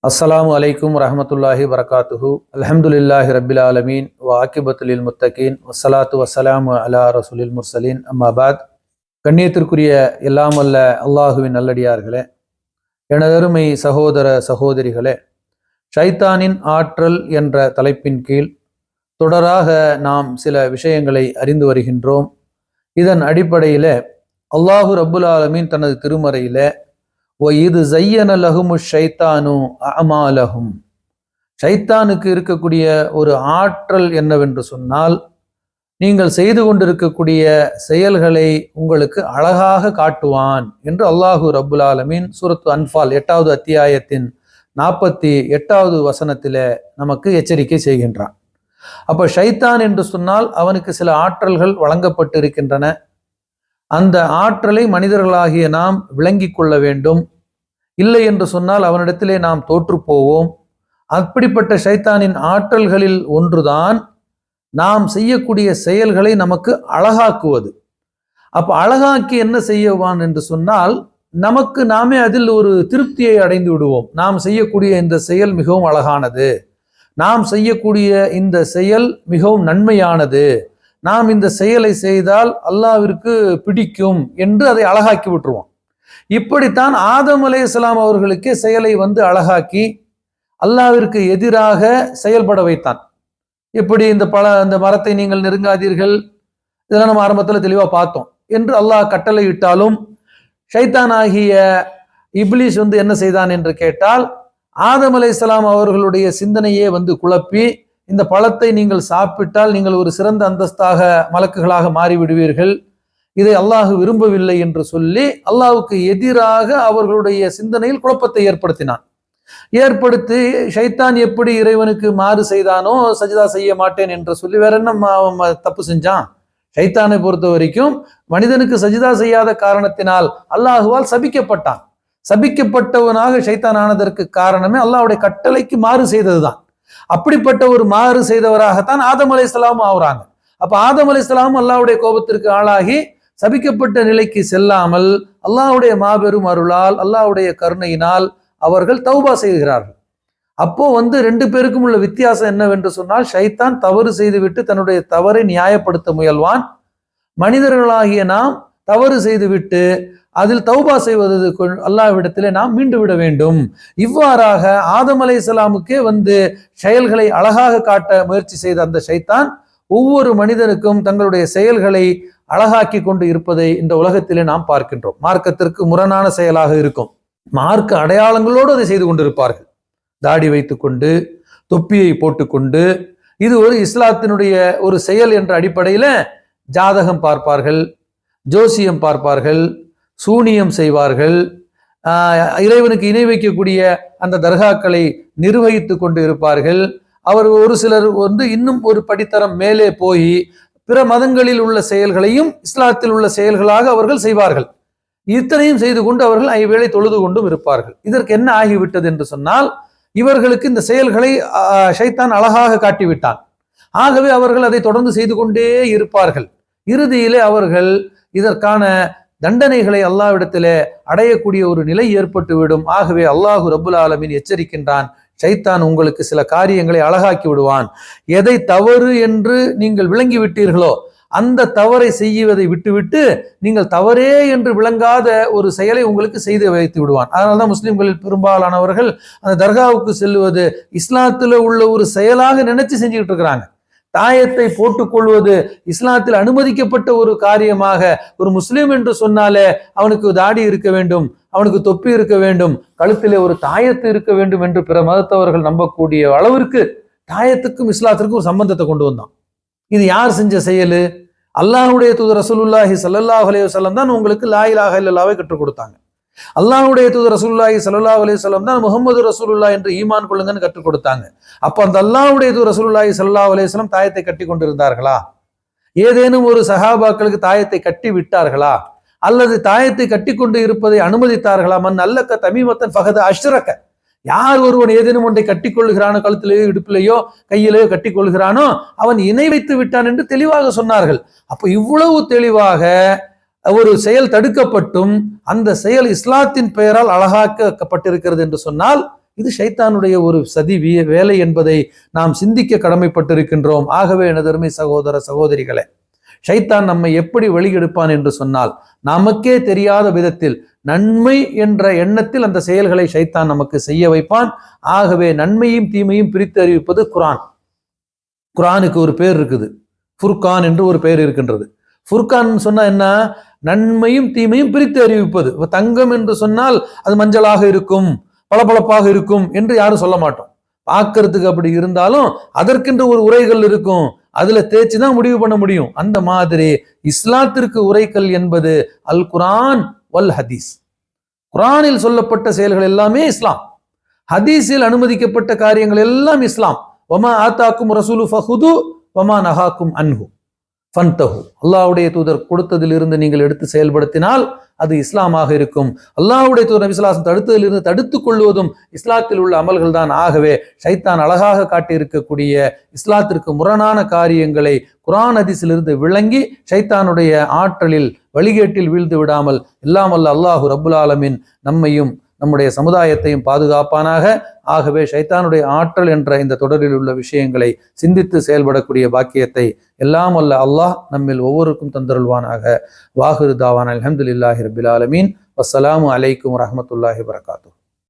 அஸ்ஸலாமு அலைக்கும் வரஹ்மத்துல்லாஹி வரகாத்துஹு. அல்ஹம்துலில்லாஹி ரப்பில் ஆலமீன் வ ஆகிபத்துலில் முத்தகீன் வஸ்ஸலாத்து வஸ்ஸலாமு அலா ரசூலில் முர்சலீன் அம்மா பாத். கண்ணியத்திற்குரிய எல்லாம் அல்ல அல்லாஹுவின் நல்லடியார்களே, எனதருமை சகோதர சகோதரிகளே, ஷைத்தானின் ஆற்றல் என்ற தலைப்பின் கீழ் தொடராக நாம் சில விஷயங்களை அறிந்து வருகின்றோம். இதன் அடிப்படையில் அல்லாஹு ரப்புல் ஆலமீன் தனது திருமறையில இது ஜையன லஹுமு ஷைத்தானு அமாலஹும், ஷைத்தானுக்கு இருக்கக்கூடிய ஒரு ஆற்றல் என்னவென்று சொன்னால், நீங்கள் செய்து கொண்டிருக்கக்கூடிய செயல்களை உங்களுக்கு அழகாக காட்டுவான் என்று அல்லாஹு ரப்புல் ஆலமீன் சூரத்து அன்ஃபால் 8வது அத்தியாயத்தின் 48வது வசனத்தில நமக்கு எச்சரிக்கை செய்கின்றான். அப்ப ஷைத்தான் என்று சொன்னால் அவனுக்கு சில ஆற்றல்கள் வழங்கப்பட்டிருக்கின்றன. அந்த ஆற்றலை மனிதர்களாகிய நாம் விளங்கி கொள்ள வேண்டும். இல்லை என்று சொன்னால் அவனிடத்திலே நாம் தோற்று போவோம். அப்படிப்பட்ட ஷைத்தானின் ஆற்றல்களில் ஒன்றுதான் நாம் செய்யக்கூடிய செயல்களை நமக்கு அழகாக்குவது. அப்ப அழகாக்கி என்ன செய்யவான் என்று சொன்னால், நமக்கு நாமே அதில் ஒரு திருப்தியை அடைந்து விடுவோம். நாம் செய்யக்கூடிய இந்த செயல் மிகவும் அழகானது, நாம் செய்யக்கூடிய இந்த செயல் மிகவும் நன்மையானது, நாம் இந்த செயலை செய்தால் அல்லாஹ்விற்கு பிடிக்கும் என்று அதை அழகாக்கி விட்டுருவோம். இப்படித்தான் ஆதம் அலைஹிஸ்ஸலாம் அவர்களுக்கே செயலை அழகாக்கி அல்லாஹ்விற்கு எதிராக செயல்பட வைத்தான். இப்படி இந்த மரத்தை நீங்கள் நெருங்காதீர்கள், இதெல்லாம் நம்ம ஆரம்பத்தில் தெளிவாக பார்த்தோம் என்று அல்லாஹ் கட்டளை இட்டாலும் ஷைத்தான் ஆகிய இப்லீஸ் என்ன செய்தான் என்று கேட்டால், ஆதம் அலைஹிஸ்ஸலாம் அவர்களுடைய சிந்தனையே குழப்பி, இந்த பழத்தை நீங்கள் சாப்பிட்டால் நீங்கள் ஒரு சிறந்த அந்தஸ்தாக மலக்குகளாக மாறிவிடுவீர்கள், இதை அல்லாஹ் விரும்பவில்லை என்று சொல்லி அல்லாஹ்வுக்கு எதிராக அவர்களுடைய சிந்தனையில் குழப்பத்தை ஏற்படுத்தி ஷைத்தான் எப்படி இறைவனுக்கு மாறு செய்தானோ, சஜிதா செய்ய மாட்டேன் என்று சொல்லி வேற என்ன தப்பு செஞ்சான்? ஷைத்தானை பொறுத்த வரைக்கும் மனிதனுக்கு சஜிதா செய்யாத காரணத்தினால் அல்லாஹுவால் சபிக்கப்பட்டான். சபிக்கப்பட்டவனாக ஷைத்தான் ஆனதற்கு காரணமே அல்லாஹ்வுடைய கட்டளைக்கு மாறு செய்ததுதான். அப்படிப்பட்ட ஒரு மாறு செய்தவராகத்தான் ஆதம் அலைஹிஸ்ஸலாம் ஆகுறாங்க. அப்ப ஆதம் அலைஹிஸ்ஸலாம் அல்லாஹ்வுடைய கோபத்திற்கு ஆளாகி சபிக்கப்பட்ட நிலைக்கு செல்லாமல் அல்லாஹ்வுடைய மாபெரும் அருளால், அல்லாஹ்வுடைய கருணையினால் அவர்கள் தௌபா செய்கிறார்கள். அப்போ ரெண்டு பேருக்கும் உள்ள வித்தியாசம் என்னவென்று சொன்னால், ஷைத்தான் தவறு செய்துவிட்டு தன்னுடைய தவறை நியாயப்படுத்த முயல்வான். மனிதர்களாகிய நாம் தவறு செய்துவிட்டு அதில் தௌபா செய்வதற்கு அல்லாஹ்விடத்திலே நாம் மீண்டு விட வேண்டும். இவ்வாறாக ஆதம் அலைஹிஸ்ஸலாமுக்கே செயல்களை அழகாக காட்ட முயற்சி செய்த அந்த ஷைத்தான் ஒவ்வொரு மனிதனுக்கும் தங்களுடைய செயல்களை அழகாக்கி கொண்டு இருப்பதை இந்த உலகத்திலே நாம் பார்க்கின்றோம். மார்க்கத்திற்கு முரணான செயலாக இருக்கும், மார்க்க அடையாளங்களோடு அதை செய்து கொண்டிருப்பார்கள். தாடி வைத்துக்கொண்டு, தொப்பியை போட்டுக்கொண்டு, இது ஒரு இஸ்லாத்தினுடைய ஒரு செயல் என்ற அடிப்படையில் ஜாதகம் பார்ப்பார்கள், ஜோசியம் பார்ப்பார்கள், சூனியம் செய்வார்கள், இறைவனுக்கு இணை வைக்கக்கூடிய அந்த தர்காக்களை நிர்வகித்து கொண்டு இருப்பார்கள். அவர் ஒரு சிலர் இன்னும் ஒரு படித்தரம் மேலே போய் பிற மதங்களில் உள்ள செயல்களையும் இஸ்லாத்தில் உள்ள செயல்களாக அவர்கள் செய்வார்கள். இத்தனையும் செய்து கொண்டு அவர்கள் ஐவேளை தொழுது கொண்டும் இருப்பார்கள். இதற்கு என்ன ஆகிவிட்டது என்று சொன்னால், இவர்களுக்கு இந்த செயல்களை ஷைத்தான் அழகாக காட்டிவிட்டான். ஆகவே அவர்கள் அதை தொடர்ந்து செய்து கொண்டே இருப்பார்கள். இறுதியிலே அவர்கள் இதற்கான தண்டனைகளை அல்லாஹ்விடத்திலே அடையக்கூடிய ஒரு நிலை ஏற்பட்டுவிடும். ஆகவே அல்லாஹு ரப்புல் ஆலமீன் எச்சரிக்கின்றான், ஷைத்தான் உங்களுக்கு சில காரியங்களை அழகாக்கி விடுவான். எதை தவறு என்று நீங்கள் விளங்கி விட்டீர்களோ அந்த தவறை செய்வதை விட்டுவிட்டு நீங்கள் தவறே என்று விளங்காத ஒரு செயலை உங்களுக்கு செய்து வைத்து விடுவான். அதனால்தான் முஸ்லிம்களில் பெரும்பாலானவர்கள் அந்த தர்காவுக்கு செல்வது இஸ்லாத்துல உள்ள ஒரு செயலாக நினைச்சு செஞ்சுக்கிட்டு இருக்கிறாங்க. தாயத்தை போட்டுக்கொள்வது இஸ்லாத்தில் அனுமதிக்கப்பட்ட ஒரு காரியமாக, ஒரு முஸ்லிம் என்று சொன்னாலே அவனுக்கு தாடி இருக்க வேண்டும், அவனுக்கு தொப்பி இருக்க வேண்டும், கழுத்திலே ஒரு தாயத்து இருக்க வேண்டும் என்று பிற மதத்தவர்கள் நம்பக்கூடிய அளவிற்கு தாயத்துக்கும் இஸ்லாத்திற்கும் ஒரு சம்பந்தத்தை கொண்டு வந்தான். இது யார் செஞ்ச செயல்? அல்லாஹ்வுடைய தூதர் ரசூலுல்லாஹி ஸல்லல்லாஹு அலைஹி வஸல்லம் தான் உங்களுக்கு லா இலாஹ இல்லல்லாஹ்வை கற்றுக் கொடுத்தாங்க. அல்லாஹ்வுடைய தூதர் ரசூலுல்லாஹி ஸல்லல்லாஹு அலைஹி வஸல்லம் தான் முஹம்மது ரசூலுல்லாஹ் என்று ஈமான் கொள்ளுங்கன்னு கற்றுக் கொடுத்தாங்க. அப்ப அந்த அல்லாஹ்வுடைய தூதர் ரசூலுல்லாஹி ஸல்லல்லாஹு அலைஹி வஸல்லம் தாயத்தை கட்டி கொண்டிருந்தார்களா? ஏதேனும் ஒரு சஹாபாக்களுக்கு தாயத்தை கட்டி விட்டார்களா? அல்லது தாயத்தை கட்டி கொண்டு இருப்பதை அனுமதித்தார்களா? மன் அல்லக்க தமீமத்தன் ஃபகத அஷ்ரக, யார் ஒருவன் ஏதேனும் ஒன்றை கட்டி கொள்கிறானோ, கழுத்திலேயோ இடுப்பிலேயோ கையிலேயோ கட்டி கொள்கிறானோ அவன் இணை வைத்து விட்டான் என்று தெளிவாக சொன்னார்கள். அப்ப இவ்வளவு தெளிவாக ஒரு செயல் தடுக்கப்பட்டும் அந்த செயல் இஸ்லாத்தின் பெயரால் அழகாக்கப்பட்டிருக்கிறது என்று சொன்னால் இது ஷைத்தானுடைய ஒரு சதி வேலை என்பதை நாம் சிந்திக்க கடமைப்பட்டிருக்கின்றோம். ஆகவே எனதருமை சகோதர சகோதரிகளே, ஷைத்தான் நம்மை எப்படி வழிகெடுப்பான் என்று சொன்னால், நமக்கே தெரியாத விதத்தில் நன்மை என்ற எண்ணத்தில் அந்த செயல்களை ஷைத்தான் நமக்கு செய்ய வைப்பான். ஆகவே நன்மையும் தீமையும் பிரித்து அறிவிப்பது குர்ஆன். குர்ஆனுக்கு ஒரு பேர் இருக்குது, ஃபுர்கான் என்று ஒரு பெயர் இருக்கின்றது. ஃபுர்கான் சொன்னா என்ன? நன்மையும் தீமையும் பிரித்து அறிவிப்பது. தங்கம் என்று சொன்னால் அது மஞ்சளாக இருக்கும், பளபளப்பாக இருக்கும் என்று யாரும் சொல்ல மாட்டோம். பார்க்கறதுக்கு அப்படி இருந்தாலும் அதற்கென்று ஒரு உரைகள் இருக்கும், அதுல தேய்ச்சி தான் முடிவு பண்ண முடியும். அந்த மாதிரி இஸ்லாத்திற்கு உரைக்கல் என்பது அல் குர்ஆன் வல் ஹதீஸ். குர்ஆனில் சொல்லப்பட்ட செயல்கள் எல்லாமே இஸ்லாம், ஹதீஸில் அனுமதிக்கப்பட்ட காரியங்கள் எல்லாம் இஸ்லாம். வமா ஆத்தாக்கும் ரசூலு ஃபஹுது வமா நஹாக்கும் அன்ஹு ஃபன்தஹு. அல்லாஹ்வுடைய தூதர் கொடுத்ததிலிருந்து நீங்கள் எடுத்து செயல்படுத்தினால் அது இஸ்லாமாக இருக்கும். அல்லாஹ்வுடைய தூதர் நபி ஸல்லல்லாஹு அலைஹி வஸல்லம் தடுத்ததிலிருந்து தடுத்துக் கொள்வதும் இஸ்லாத்தில் உள்ள அமல்கள் தான். ஆகவே ஷைத்தான் அழகாக காட்டியிருக்கக்கூடிய இஸ்லாத்திற்கு முரணான காரியங்களை குர்ஆன் ஹதீஸிலிருந்து விளங்கி ஷைத்தானுடைய ஆற்றலில் வழிகேட்டில் வீழ்ந்து விடாமல் எல்லாம் வல்ல அல்லாஹு ரப்புல் ஆலமீன் நம்மையும் நம்முடைய சமுதாயத்தையும் பாதுகாப்பானாக. ஆகவே ஷைத்தானுடைய ஆற்றல் என்ற இந்த தொடரில் உள்ள விஷயங்களை சிந்தித்து செயல்படக்கூடிய பாக்கியத்தை எல்லாம் வல்ல அல்லாஹ் நம்மில் ஒவ்வொருக்கும் தந்தருள்வானாக. வாஹிரு தாவானா அல்ஹம்துலில்லாஹி ரப்பில் ஆலமீன். வஸ்ஸலாமு அலைக்கும் வரஹ்மத்துல்லாஹி வபரகாத்துஹு.